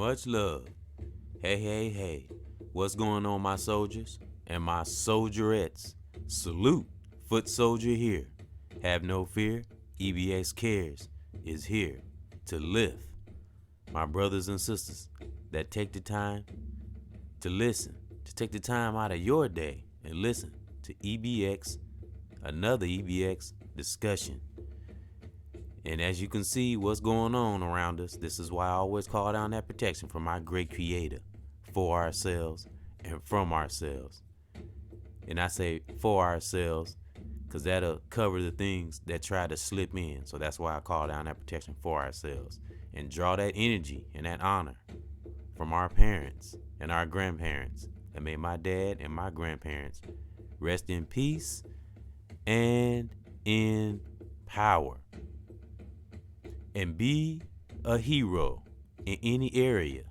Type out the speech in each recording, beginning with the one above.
Much love. Hey, hey, hey. What's going on, my soldiers and my soldierettes? Salute. Foot soldier here. Have no fear. EBX Cares is here to lift my brothers and sisters that take the time to listen, to take the time out of your day and listen to EBX, another EBX discussion. And as you can see what's going on around us, this is why I always call down that protection from our great creator for ourselves and from ourselves. And I say for ourselves because that'll cover the things that try to slip in. So that's why I call down that protection for ourselves and draw that energy and that honor from our parents and our grandparents. And may my dad and my grandparents rest in peace and in power. And be a hero in any area.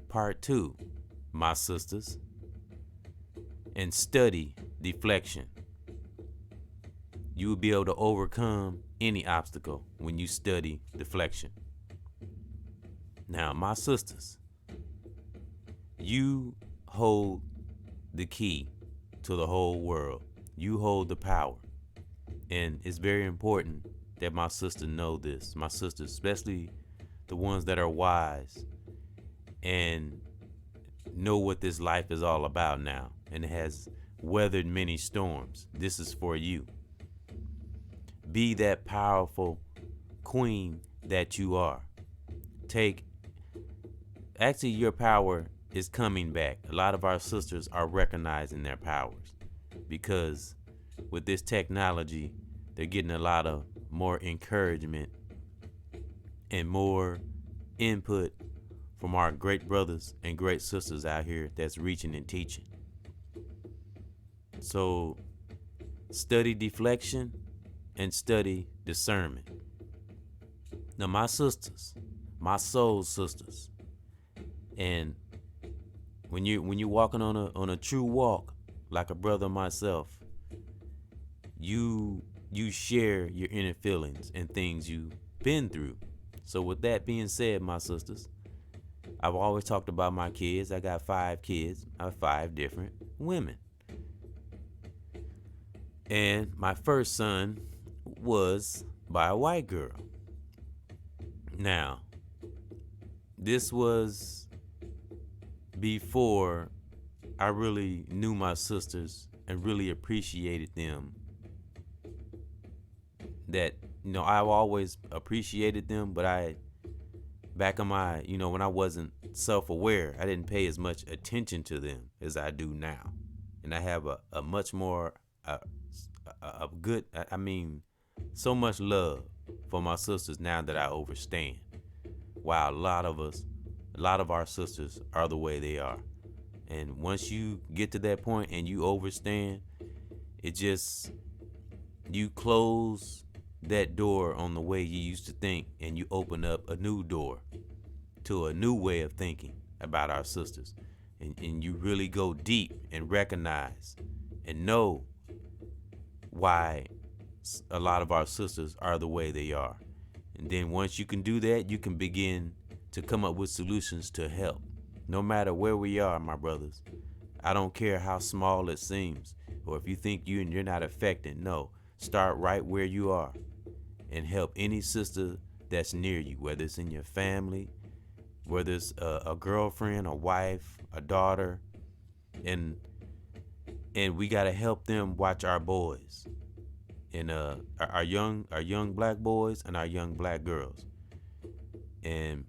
Part 2, my sisters. And study deflection. You will be able to overcome any obstacle when you study deflection. Now, my sisters, you hold the key to the whole world. You hold the power. And it's very important that my sisters know this. My sisters, especially the ones that are wise and know what this life is all about now and has weathered many storms. This is for you. Be that powerful queen that you are. Actually, your power is coming back. A lot of our sisters are recognizing their powers because with this technology, they're getting a lot of more encouragement and more input from our great brothers and great sisters out here that's reaching and teaching. So study deflection and study discernment. Now, my sisters, my soul sisters, and when you're walking on a true walk like a brother myself, you share your inner feelings and things you've been through. So with that being said, my sisters, I've always talked about my kids. I got 5 kids. I have 5 different women. And my first son was by a white girl. Now, this was before I really knew my sisters and really appreciated them. That, I've always appreciated them, but back in my, when I wasn't self-aware, I didn't pay as much attention to them as I do now. And I have a much more, so much love for my sisters now that I understand. Wow, a lot of our sisters are the way they are. And once you get to that point and you understand, you close that door on the way you used to think and you open up a new door to a new way of thinking about our sisters. And you really go deep and recognize and know why a lot of our sisters are the way they are. And then once you can do that, you can begin to come up with solutions to help. No matter where we are, my brothers, I don't care how small it seems, or if you think you're not affected. No, start right where you are and help any sister that's near you, whether it's in your family, whether it's a girlfriend, a wife, a daughter, and we gotta help them watch our boys, and our young black boys and our young black girls, and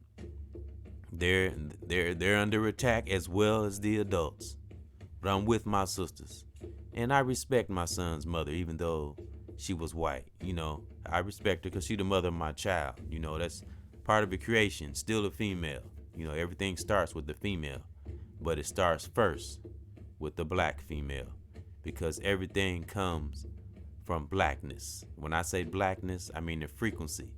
they're under attack as well as the adults. But I'm with my sisters, and I respect my son's mother, even though she was white. I respect her because she's the mother of my child. That's part of the creation, still a female. Everything starts with the female, but it starts first with the black female because everything comes from blackness. When I say blackness, I mean the frequency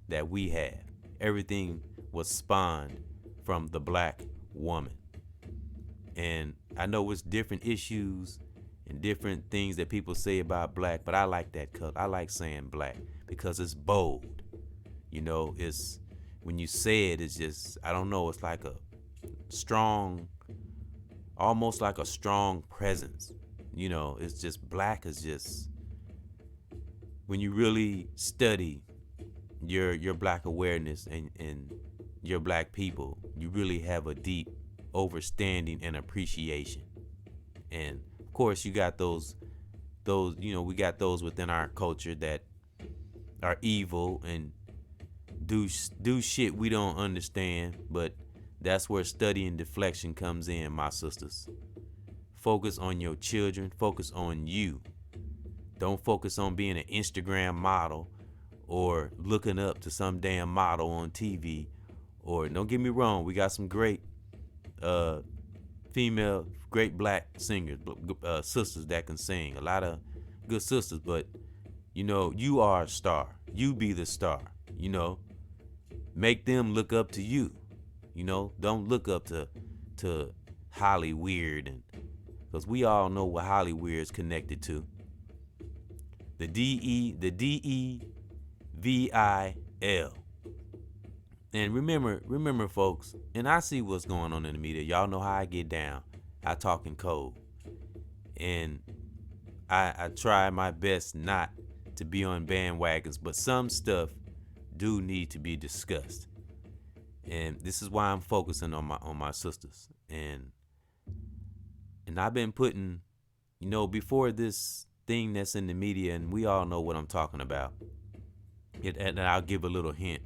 that we have. Everything was spawned from the black woman. And I know it's different issues and different things that people say about black, but I like that color. I like saying black because it's bold. It's when you say it, it's just, I don't know, it's like strong, almost like a strong presence. It's just black is just, when you really study your black awareness and your black people, you really have a deep understanding and appreciation. And of course, you got those we got those within our culture that are evil and do shit we don't understand, but that's where study and deflection comes in, my sisters. Focus on your children, focus on you. Don't focus on being an Instagram model or looking up to some damn model on TV. Or don't get me wrong, we got some great female, great black singers, sisters that can sing. A lot of good sisters, but you are a star. You be the star. Make them look up to you. Don't look up to Hollyweird, and because we all know what Hollyweird is connected to. The DEVIL. And remember, folks, and I see what's going on in the media. Y'all know how I get down. I talk in code. And I try my best not to be on bandwagons, but some stuff do need to be discussed. And this is why I'm focusing on my sisters. And I've been putting, before this thing that's in the media, and we all know what I'm talking about. And I'll give a little hint.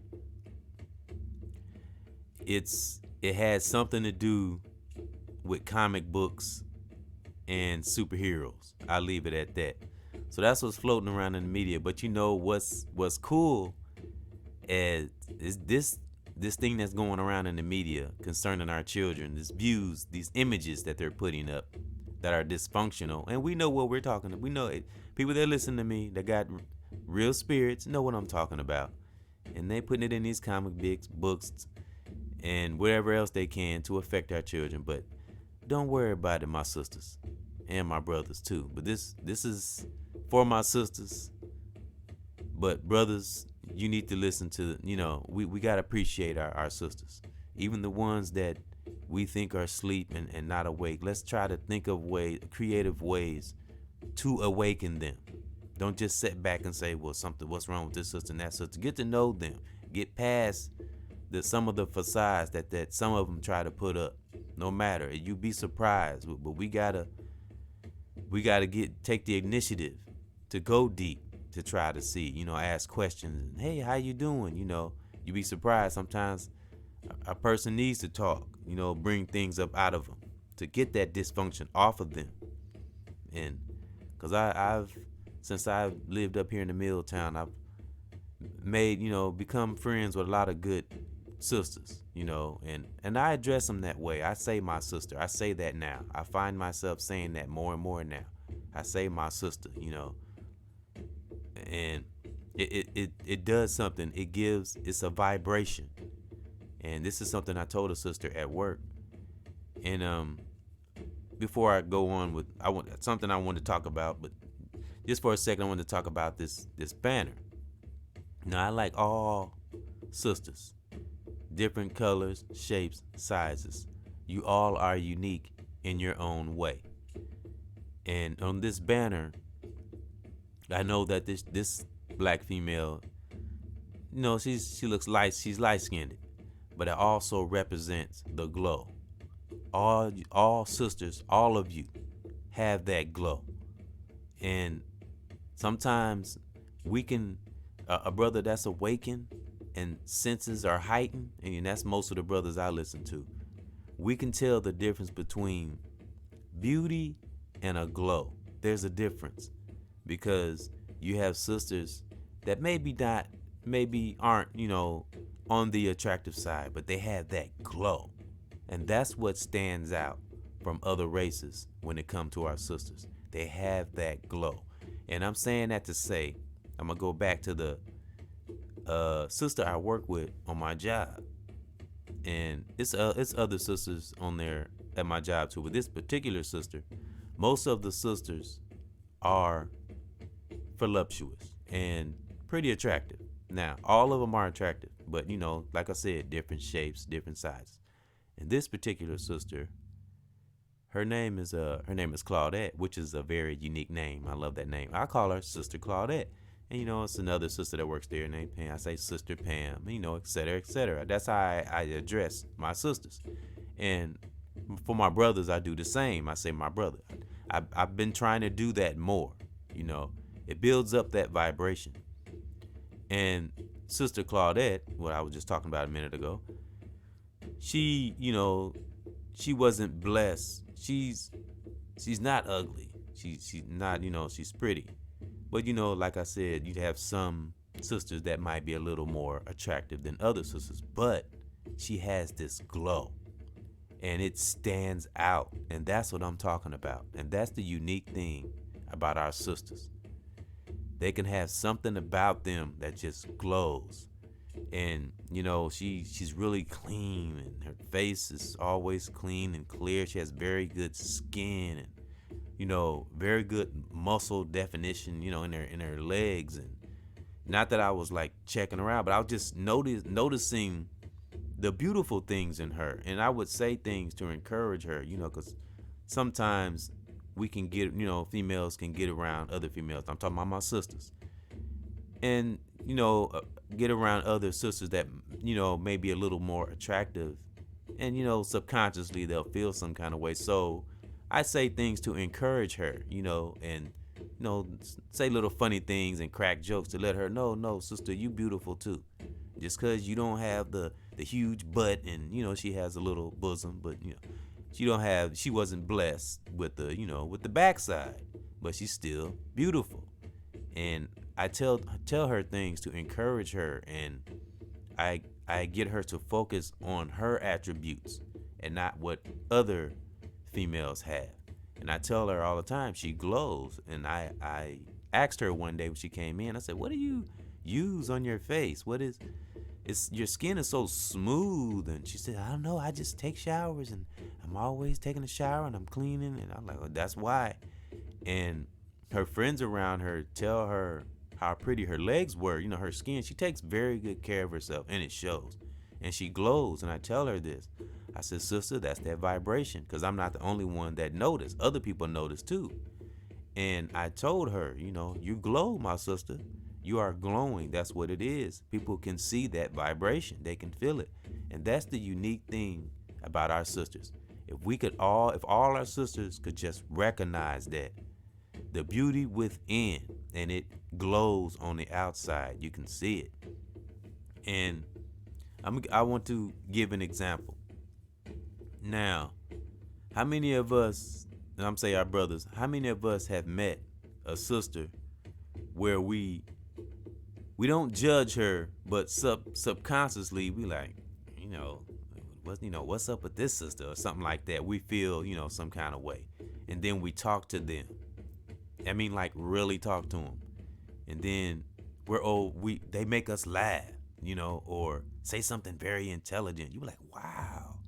It has something to do with comic books and superheroes. I'll leave it at that. So that's what's floating around in the media. But what's cool is this thing that's going around in the media concerning our children, these images that they're putting up that are dysfunctional. And we know what we're talking about. We know it. People that listen to me that got real spirits know what I'm talking about. And they putting it in these comic books and whatever else they can to affect our children. But don't worry about it, my sisters and my brothers too. But this is for my sisters. But brothers, you need to listen to, we got to appreciate our sisters. Even the ones that we think are asleep and not awake. Let's try to think of creative ways to awaken them. Don't just sit back and say, well, what's wrong with this sister and that sister. Get to know them. Get past some of the facades that some of them try to put up. No matter, you'd be surprised, but we gotta take the initiative to go deep, to try to see, ask questions. Hey, how you doing? You'd be surprised. Sometimes a person needs to talk, bring things up out of them to get that dysfunction off of them. And because since I've lived up here in the Middletown, I've made, become friends with a lot of good sisters, and I address them that way. I say my sister. I say that now. I find myself saying that more and more now. I say my sister, and it does something. It's a vibration. And this is something I told a sister at work. And before I go on with something I want to talk about, but just for a second, I want to talk about this banner. Now, I like all sisters, different colors, shapes, sizes. You all are unique in your own way. And on this banner, I know that this black female, she looks light. She's light-skinned, but it also represents the glow. All sisters, all of you have that glow. And sometimes we can, a brother that's awakened and senses are heightened, and that's most of the brothers I listen to, we can tell the difference between beauty and a glow. There's a difference, because you have sisters that maybe aren't, on the attractive side, but they have that glow. And that's what stands out from other races when it comes to our sisters. They have that glow. And I'm saying that to say, I'm going to go back to the sister I work with on my job. And it's other sisters on there at my job too. But this particular sister, most of the sisters are voluptuous and pretty attractive. Now, all of them are attractive, but like I said, different shapes, different sizes. And this particular sister, her name is Claudette, which is a very unique name. I love that name. I call her Sister Claudette. And it's another sister that works there named Pam. I say Sister Pam, et cetera, et cetera. That's how I address my sisters. And for my brothers, I do the same. I say my brother. I've been trying to do that more. It builds up that vibration. And Sister Claudette, what I was just talking about a minute ago, she wasn't blessed. She's not ugly. She's not, she's pretty. But like I said, you'd have some sisters that might be a little more attractive than other sisters, but she has this glow and it stands out. And that's what I'm talking about. And that's the unique thing about our sisters. They can have something about them that just glows. And she's really clean, and her face is always clean and clear. She has very good skin, and very good muscle definition, in her legs. And not that I was like checking her out, but I was just noticing the beautiful things in her. And I would say things to encourage her, because sometimes we can get, females can get around other females. I'm talking about my sisters. And, get around other sisters that, may be a little more attractive. And, subconsciously they'll feel some kind of way. So I say things to encourage her, and, say little funny things and crack jokes to let her know, no, sister, you beautiful too. Just because you don't have the huge butt and, she has a little bosom, but, she wasn't blessed with the backside, but she's still beautiful. And I tell her things to encourage her, and I get her to focus on her attributes and not what other females have. And I tell her all the time she glows. And I asked her one day when she came in, I said, what do you use on your face? Your skin is so smooth. And she said, I don't know, I just take showers and I'm always taking a shower and I'm cleaning. And I'm like, well, that's why. And her friends around her tell her how pretty her legs were, her skin. She takes very good care of herself, and it shows. And she glows. And I tell her this. I said, sister, that's that vibration, because I'm not the only one that noticed. Other people notice too. And I told her, you glow, my sister. You are glowing. That's what it is. People can see that vibration. They can feel it. And that's the unique thing about our sisters. If all our sisters could just recognize that, the beauty within, and it glows on the outside. You can see it. And I want to give an example. Now, how many of us, and I'm saying our brothers, how many of us have met a sister where we don't judge her, but subconsciously we like, what's up with this sister or something like that? We feel, some kind of way. And then we talk to them. I mean, like really talk to them. And then they make us laugh, or say something very intelligent. You be like, wow,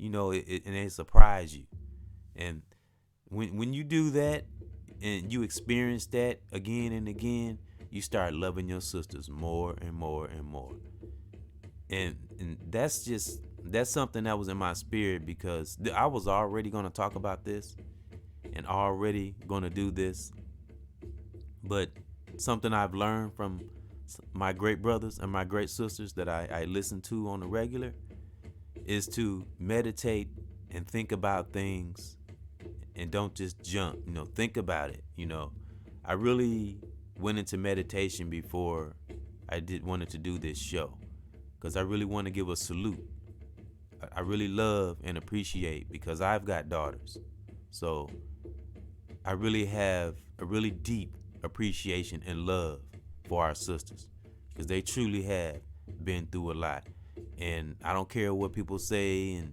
and it surprise you. And when you do that and you experience that again and again, you start loving your sisters more and more and more. And that's something that was in my spirit, because I was already going to talk about this and already going to do this. But something I've learned from my great brothers and my great sisters that I listen to on the regular is to meditate and think about things, and don't just jump, think about it. I really went into meditation before I wanted to do this show, because I really want to give a salute. I really love and appreciate, because I've got daughters. So I really have a really deep appreciation and love for our sisters, because they truly have been through a lot. And I don't care what people say, and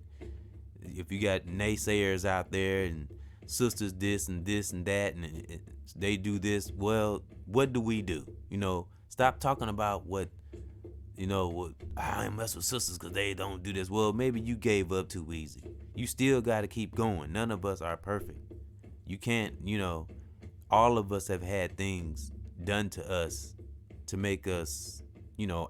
if you got naysayers out there and sisters this and this and that, and they do this, well, what do we do? Stop talking about what I ain't mess with sisters because they don't do this. Well, maybe you gave up too easy. You still got to keep going. None of us are perfect. You can't, all of us have had things done to us to make us,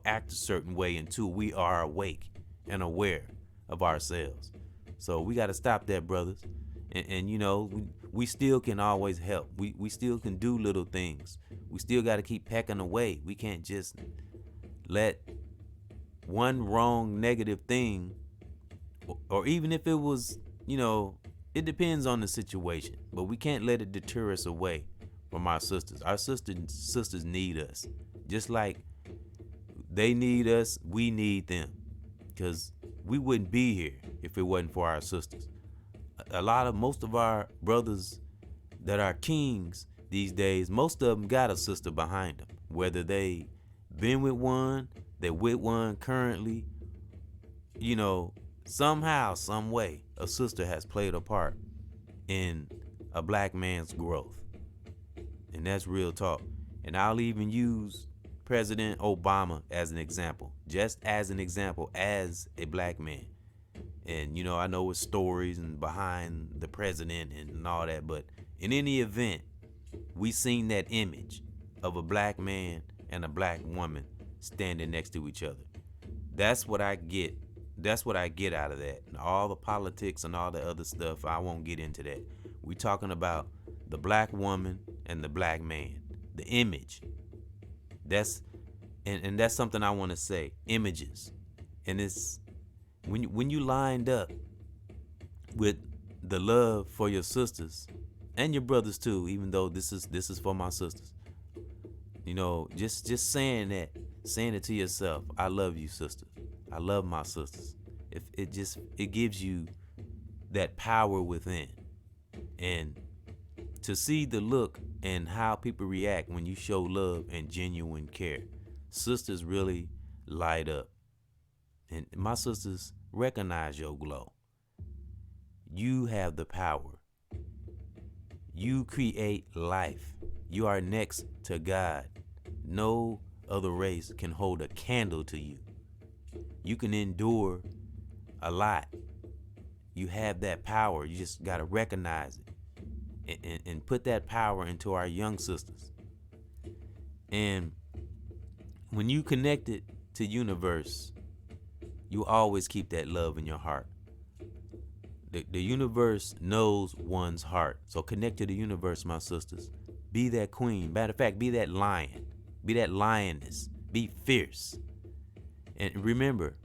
act a certain way until we are awake and aware of ourselves. So we got to stop that, brothers. And you know, we still can always help. We still can do little things. We still got to keep pecking away. We can't just let one wrong negative thing, or even if it was, you know, it depends on the situation, but we can't let it deter us away from our sisters. Our sisters need us. Just like they need us, we need them. Because we wouldn't be here if it wasn't for our sisters. Most of our brothers that are kings these days, most of them got a sister behind them. Whether they been with one, they're with one currently, you know, somehow, some way, a sister has played a part in a black man's growth. And that's real talk. And I'll even use President Obama as an example, just as an example, as a black man. And, you know, I know it's stories and behind the president and all that, but in any event, we seen that image of a black man and a black woman standing next to each other. That's what I get. That's what I get out of that. And all the politics and all the other stuff, I won't get into that. We talking about the black woman and the black man, the image. That's something I want to say. Images, and it's when you lined up with the love for your sisters and your brothers too. Even though this is for my sisters, you know, just saying it to yourself. I love you, sisters. I love my sisters. If it gives you that power within, and to see the look and how people react when you show love and genuine care. Sisters really light up. And my sisters, recognize your glow. You have the power. You create life. You are next to God. No other race can hold a candle to you. You can endure a lot. You have that power. You just got to recognize it. And put that power into our young sisters. And when you connect it to universe, you always keep that love in your heart. The universe knows one's heart. So connect to the universe, my sisters. Be that queen. Matter of fact, be that lion. Be that lioness. Be fierce. And remember,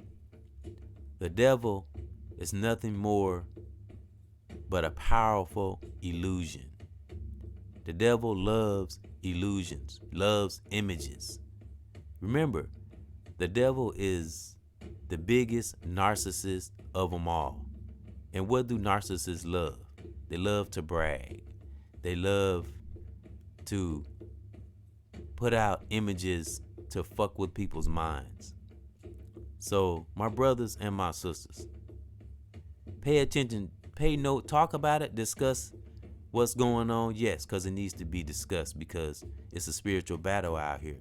the devil is nothing more but a powerful illusion. The devil loves illusions, loves images. Remember, the devil is the biggest narcissist of them all. And what do narcissists love? They love to brag. They love to put out images to fuck with people's minds. So, my brothers and my sisters, pay attention. Pay note, talk about it, discuss what's going on. Yes, because it needs to be discussed, because it's a spiritual battle out here.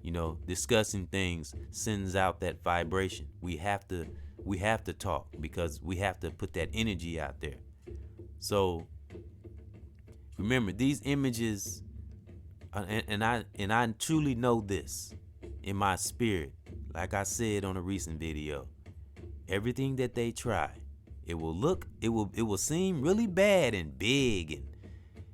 You know, discussing things sends out that vibration. We have to talk, because we have to put that energy out there. So remember, these images, and I truly know this in my spirit. Like I said on a recent video, everything that they try, it will seem really bad and big,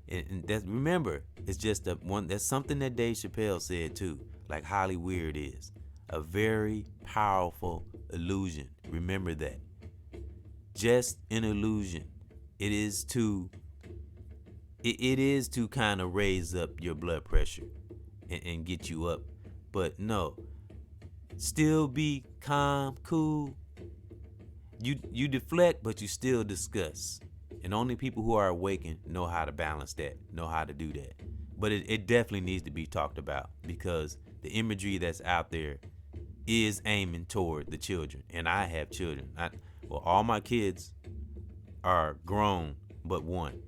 and that, remember, it's just that's something that Dave Chappelle said too, like Hollywood is a very powerful illusion. Remember that. Just an illusion. It is to kind of raise up your blood pressure and get you up. But no, still be calm, cool. You deflect, but you still discuss. And only people who are awakened know how to balance that, know how to do that. But it definitely needs to be talked about, because the imagery that's out there is aiming toward the children. And I have children. All my kids are grown but one.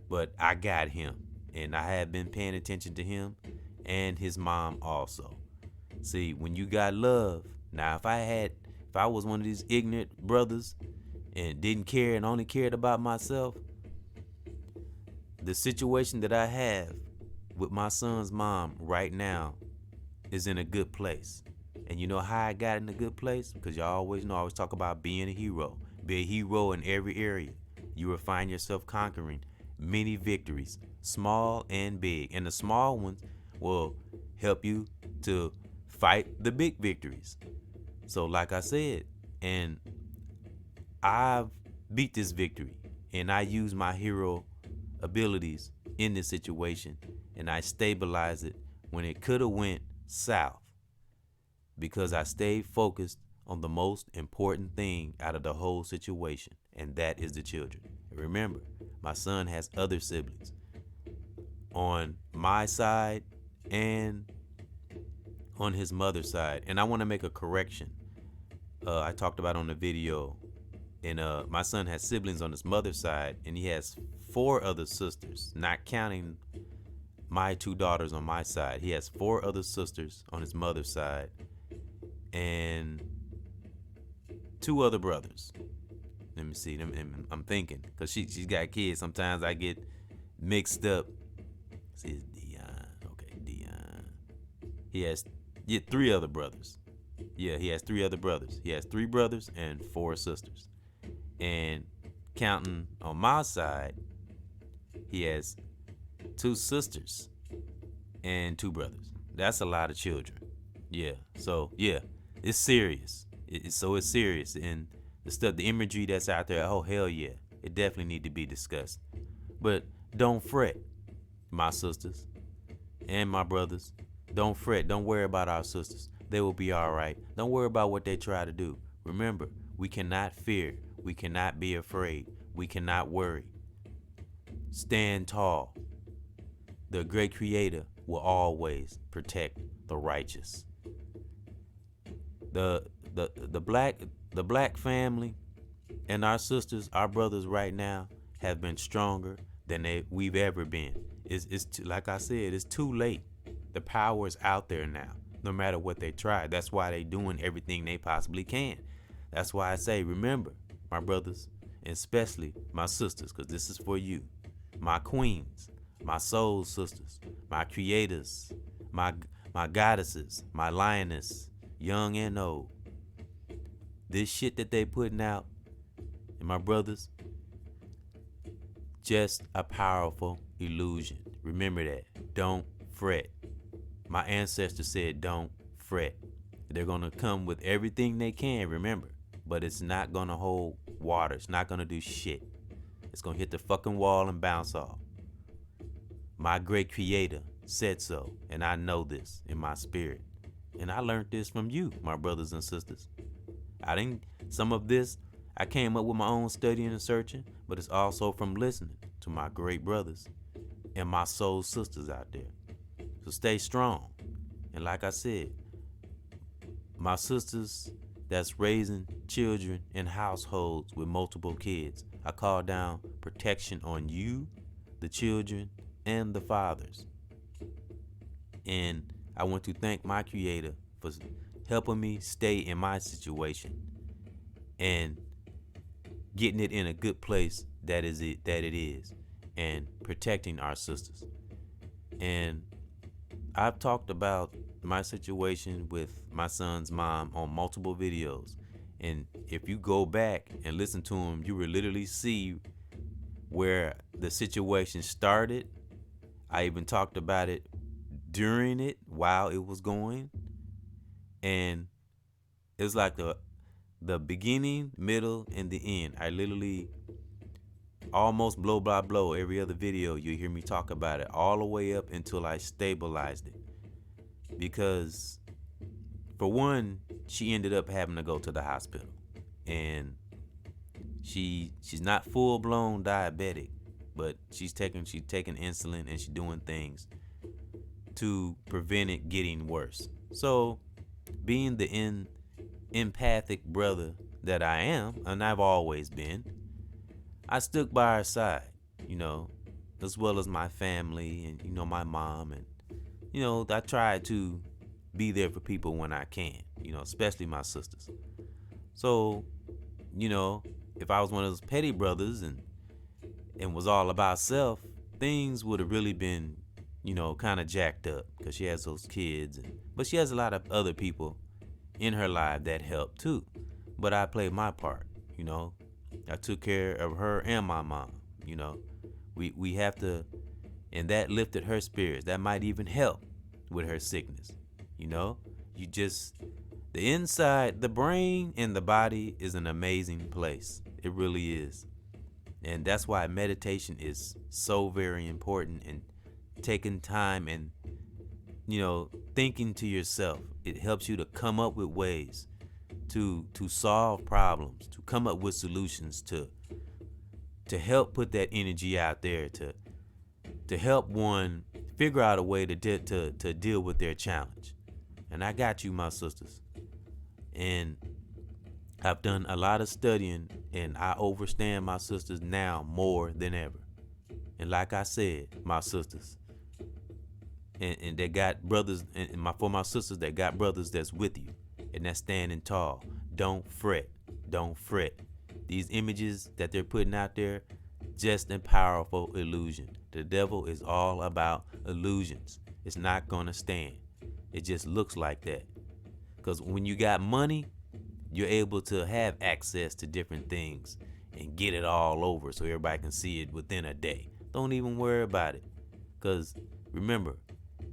But I got him, and I have been paying attention to him and his mom also. See, when you got love, now if I was one of these ignorant brothers and didn't care and only cared about myself, the situation that I have with my son's mom right now is in a good place. And you know how I got in a good place? Because y'all always know I always talk about being a hero, Be a hero in every area. You will find yourself conquering many victories, small and big. And the small ones will help you to fight the big victories. So like I said, and I've beat this victory, and I use my hero abilities in this situation, and I stabilize it when it could have went south, because I stayed focused on the most important thing out of the whole situation, and that is the children. And remember, my son has other siblings on my side and on his mother's side. And I want to make a correction. I talked about on the video, and my son has siblings on his mother's side, and he has 4 other sisters, not counting my 2 daughters on my side. He has 4 other sisters on his mother's side, and 2 other brothers. Let me see. I'm thinking, because she's got kids. Sometimes I get mixed up. See, it's Dion. Okay, Dion. He has 3 other brothers. Yeah, he has 3 other brothers. He has 3 brothers and 4 sisters. And counting on my side, he has 2 sisters and 2 brothers. That's a lot of children. Yeah. So yeah, it's serious. It's serious, and the stuff, the imagery that's out there. Oh hell yeah, it definitely need to be discussed. But don't fret, my sisters and my brothers. Don't fret. Don't worry about our sisters. They will be all right. Don't worry about what they try to do. Remember, we cannot fear. We cannot be afraid. We cannot worry. Stand tall. The great creator will always protect the righteous. The black family and our sisters, our brothers right now have been stronger than we've ever been. Like I said, it's too late. The power is out there now, no matter what they try. That's why they're doing everything they possibly can. That's why I say, remember, my brothers, and especially my sisters, because this is for you, my queens, my soul sisters, my creators, my goddesses, my lioness, young and old. This shit that they putting out, and my brothers, just a powerful illusion. Remember that. Don't fret. My ancestors said don't fret. They're going to come with everything they can, remember. But it's not going to hold water. It's not going to do shit. It's going to hit the fucking wall and bounce off. My great creator said so, and I know this in my spirit. And I learned this from you, my brothers and sisters. Some of this I came up with my own studying and searching, but it's also from listening to my great brothers and my soul sisters out there. So stay strong. And like I said, my sisters that's raising children in households with multiple kids, I call down protection on you, the children, and the fathers. And I want to thank my creator for helping me stay in my situation and getting it in a good place that it is, and protecting our sisters. And I've talked about my situation with my son's mom on multiple videos. And if you go back and listen to them, you will literally see where the situation started. I even talked about it during it, while it was going. And it was like the beginning, middle, and the end. I literally almost blow by blow every other video you hear me talk about it, all the way up until I stabilized it. Because for one, she ended up having to go to the hospital, and she's not full blown diabetic, but she's taking insulin, and she's doing things to prevent it getting worse. So being the empathic brother that I am, and I've always been, I stuck by her side, as well as my family and, my mom. And, I try to be there for people when I can, especially my sisters. So, if I was one of those petty brothers and was all about self, things would have really been, kind of jacked up, because she has those kids. But she has a lot of other people in her life that help too. But I played my part, I took care of her and my mom. You know, we have to, and that lifted her spirits. That might even help with her sickness. You know, you just, the inside, the brain and the body is an amazing place. It really is. And that's why meditation is so very important, and taking time and, you know, thinking to yourself. It helps you to come up with ways to solve problems, to come up with solutions, to help put that energy out there, to help one figure out a way to deal with their challenge. And I got you, my sisters. And I've done a lot of studying, and I understand my sisters now more than ever. And like I said, my sisters, and they got brothers, and for my sisters that got brothers that's with you and that's standing tall. Don't fret. Don't fret. These images that they're putting out there, just a powerful illusion. The devil is all about illusions. It's not gonna stand. It just looks like that. Because when you got money, you're able to have access to different things and get it all over so everybody can see it within a day. Don't even worry about it. Because remember,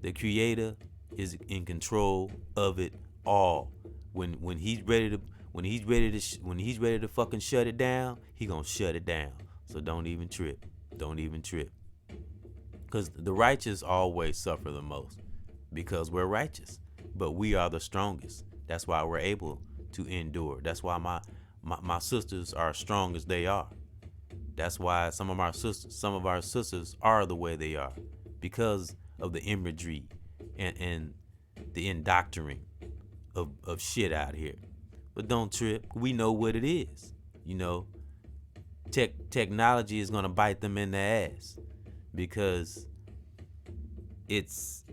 the creator is in control of it all. When he's ready to fucking shut it down, he gonna shut it down. So don't even trip. Don't even trip. Because the righteous always suffer the most, because we're righteous. But we are the strongest. That's why we're able to endure. That's why my sisters are as strong as they are. That's why some of our sisters are the way they are, because of the imagery and the indoctrinating of shit out here. But don't trip. We know what it is. You know, technology is gonna bite them in the ass, because it's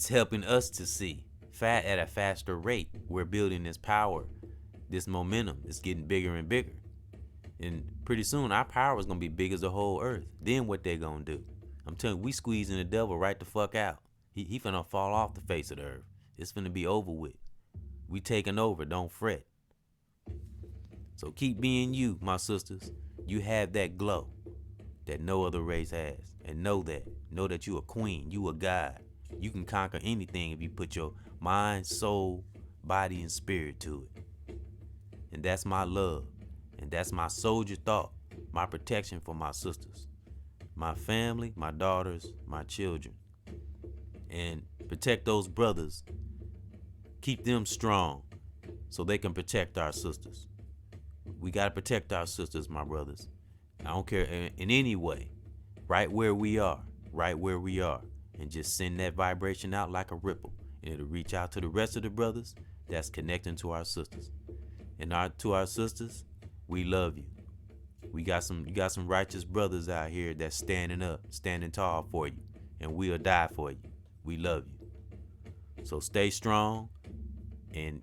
helping us to see at a faster rate. We're building this power, this momentum. It's getting bigger and bigger, and pretty soon our power is gonna be big as the whole earth. Then what they gonna do? I'm telling you, we squeezing the devil right the fuck out. He finna fall off the face of the earth. It's finna be over with. We taking over. Don't fret. So keep being you, my sisters. You have that glow that no other race has, and know that you a queen. You a god. You can conquer anything if you put your mind, soul, body, and spirit to it. And that's my love, and that's my soldier thought, my protection for my sisters, my family, my daughters, my children. And protect those brothers. Keep them strong so they can protect our sisters. We got to protect our sisters, my brothers. I don't care in any way. Right where we are. And just send that vibration out like a ripple. And it'll reach out to the rest of the brothers that's connecting to our sisters. And to our sisters, we love you. You got some righteous brothers out here that's standing up, standing tall for you. And we'll die for you. We love you. So stay strong and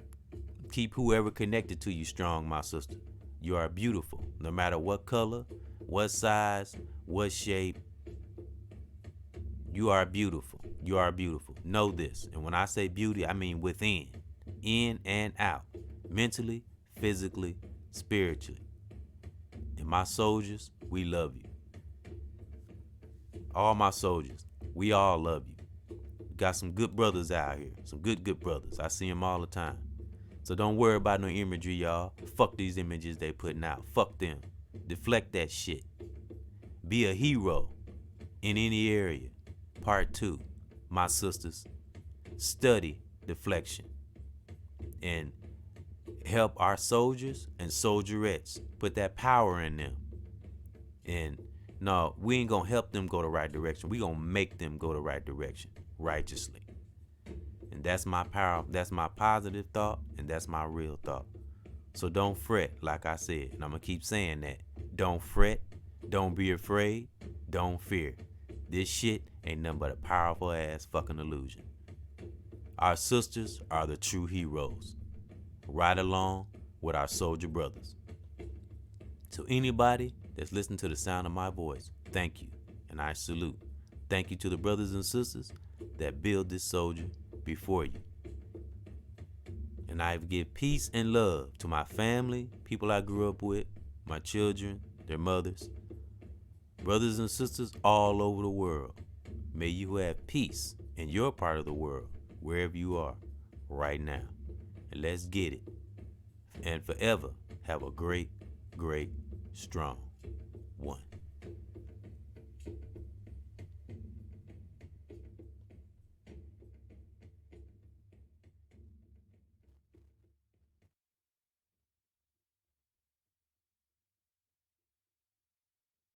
keep whoever connected to you strong, my sister. You are beautiful, no matter what color, what size, what shape. You are beautiful. You are beautiful. Know this. And when I say beauty, I mean within, in and out, mentally, physically, spiritually. And my soldiers, we love you. All my soldiers, we all love you. Got some good brothers out here. Some good brothers. I see them all the time. So don't worry about no imagery, y'all. Fuck these images they putting out. Fuck them. Deflect that shit. Be a hero in any area. Part 2. My sisters. Study deflection. And help our soldiers and soldierettes. Put that power in them. And no, we ain't gonna help them go the right direction. We gonna make them go the right direction. Righteously. And that's my power, that's my positive thought, and that's my real thought. So don't fret, like I said, and I'm gonna keep saying that. Don't fret, don't be afraid, don't fear. This shit ain't nothing but a powerful ass fucking illusion. Our sisters are the true heroes. Right along with our soldier brothers. So anybody that's listening to the sound of my voice, thank you, and I salute. Thank you to the brothers and sisters that build this soldier before you. And I give peace and love to my family, people I grew up with, my children, their mothers, brothers and sisters all over the world. May you have peace in your part of the world, wherever you are right now. And let's get it. And forever have a great, great, strong one.